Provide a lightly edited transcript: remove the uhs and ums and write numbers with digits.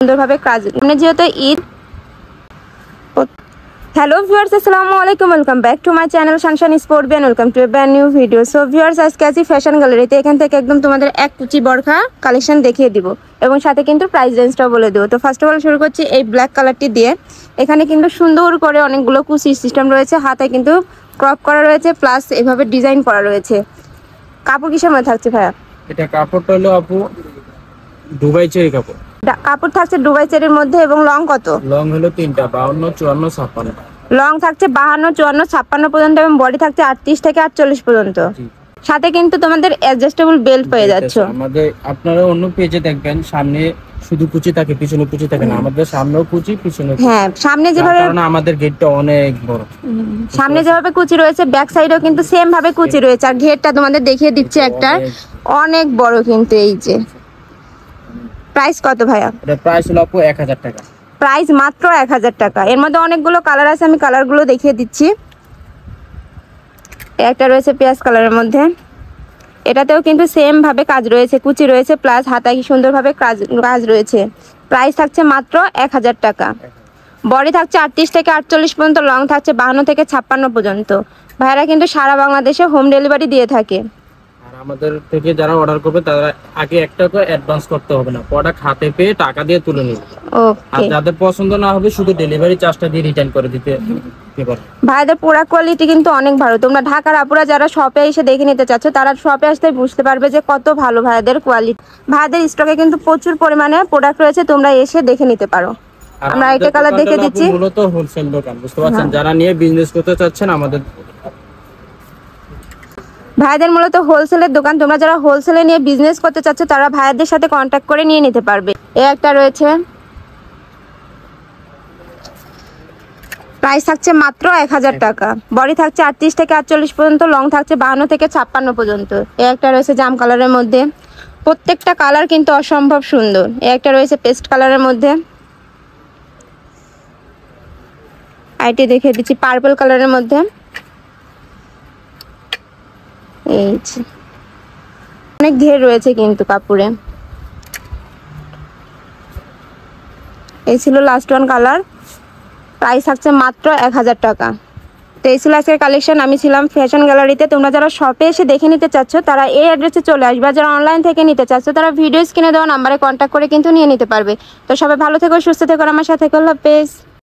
সুন্দরভাবে কাজ মানে যেহেতু ঈদ। হ্যালো ভিউয়ার্স, আসসালামু আলাইকুম, welcome back to my channel Sunshine sport band, welcome to A brand new video. So viewers, আজকে আছি ফ্যাশন গ্যালারিতে। এখান থেকে একদম তোমাদের এক কুচি বরখা কালেকশন দেখিয়ে দিব এবং সাথে কিন্তু প্রাইস রেঞ্জটাও বলে দেবো। তো ফার্স্ট অফ অল শুরু করছি এই ব্ল্যাক কালারটি দিয়ে। এখানে কিন্তু সুন্দর করে অনেকগুলো কুচি সিস্টেম রয়েছে, হাতে কিন্তু ক্রপ করা রয়েছে, প্লাস এভাবে ডিজাইন করা রয়েছে। কাপড় কিসের মধ্যে থাকছে ভাইয়া? এটা কাপড়টা হলো আপু দুবাই চেরি কাপড়। কাপড় থাকছে দুবাই চেরির মধ্যে এবং লং কত? লং হলো 3টা, 52, 54, 56। লং থাকছে 52, 54, 56 পর্যন্ত এবং বডি থাকছে 38 থেকে 48 পর্যন্ত। সাথে কিন্তু তোমাদের অ্যাডজাস্টেবল বেল্ট পেয়ে যাচ্ছে। আমাদের আপনারা অন্য পেজে দেখবেন সামনে শুধু কুচি থাকে, পিছনে কুচি থাকে না। আমাদের সামনেও কুচি, পিছনে হ্যাঁ, সামনে যেভাবে কারণ আমাদের গেটটা অনেক বড়, সামনে যেভাবে কুচি রয়েছে ব্যাক সাইডেও কিন্তু সেম ভাবে কুচি রয়েছে। আর ঘেরটা তোমাদের দেখিয়ে দিচ্ছে একটা অনেক বড়। কিন্তু এই যে প্রাইস কত ভাইয়া? এটা প্রাইস হলো আপু 1000 টাকা। প্রাইস মাত্র 1000 টাকা। এর মধ্যে অনেকগুলো কালার আছে, আমি কালারগুলো দেখিয়ে দিচ্ছি। একটা রয়েছে পেঁয়াজ কালারের মধ্যে, এটাতেও কিন্তু সেম ভাবে কাজ রয়েছে, কুচি রয়েছে, প্লাস হাতায় সুন্দরভাবে কাজ রয়েছে। প্রাইস থাকছে মাত্র 1000 টাকা। বডি থাকছে 38 থেকে 48 পর্যন্ত, লং থাকছে 52 থেকে 56 পর্যন্ত। ভাইরা কিন্তু সারা বাংলাদেশে হোম ডেলিভারি দিয়ে থাকে। আর আমাদের থেকে যারা অর্ডার করবে তারা আগে একটা তো অ্যাডভান্স করতে হবে না, প্রোডাক্ট হাতে পেয়ে টাকা দিয়ে তুলে নিবে। আর ওকে, যাদের পছন্দ না হবে শুধু ডেলিভারি চার্জটা দিয়ে রিটার্ন করে দিতে পারবে। ভাইদের প্রোডাক্ট কোয়ালিটি কিন্তু অনেক ভালো। তোমরা ঢাকার আপুরা যারা শপে এসে দেখে নিতে চাচ্ছ, তারা শপে আসতে বুঝতে পারবে যে কত ভালো ভাইদের কোয়ালিটি। ভাইদের স্টকে কিন্তু প্রচুর পরিমাণে প্রোডাক্ট রয়েছে, তোমরা এসে দেখে নিতে পারো। আমরা একটা কালার দেখে দিচ্ছি। মূলত হোলসেল দোকান, বুঝতে পারছেন? যারা নিয়ে বিজনেস করতে চাচ্ছেন আমাদের ভাইদের মূলত হোলসেলের দোকান। তোমরা যারা হোলসেলে নিয়ে বিজনেস করতে চাচ্ছ তারা ভাইদের সাথে কন্ট্যাক্ট করে নিয়ে নিতে পারবে। একটা রয়েছে, প্রাইস থাকছে মাত্র 1000 টাকা। বডি থাকছে 38 থেকে 48 পর্যন্ত, লং থাকছে 52 থেকে 56 পর্যন্ত। একটা রয়েছে জাম কালারের মধ্যে, প্রত্যেকটা কালার কিন্তু অসম্ভব সুন্দর। একটা রয়েছে পেস্ট কালারের মধ্যে, আইটি দেখে দিচ্ছি পার্পল কালারের মধ্যে। এই যে অনেক ঘের রয়েছে কিন্তু কাপড়ে। এই ছিল লাস্ট ওয়ান কালার। প্রাইস থাকছে মাত্র 1000 টাকা। তো এই ছিল আজকের কালেকশন। আমি ছিলাম ফ্যাশন গ্যালারিতে। তোমরা যারা শপে এসে দেখে নিতে চাচ্ছ তারা এই অ্যাড্রেসে চলে আসবে। যারা অনলাইন থেকে নিতে চাচ্ছ তারা ভিডিও স্ক্রিনে দেওয়া নাম্বারে কন্ট্যাক্ট করে কিন্তু নিয়ে নিতে পারবে। তো সবাই ভালো থেকো, সুস্থ থেকো, আমার সাথে আল্লাহ হাফেজ।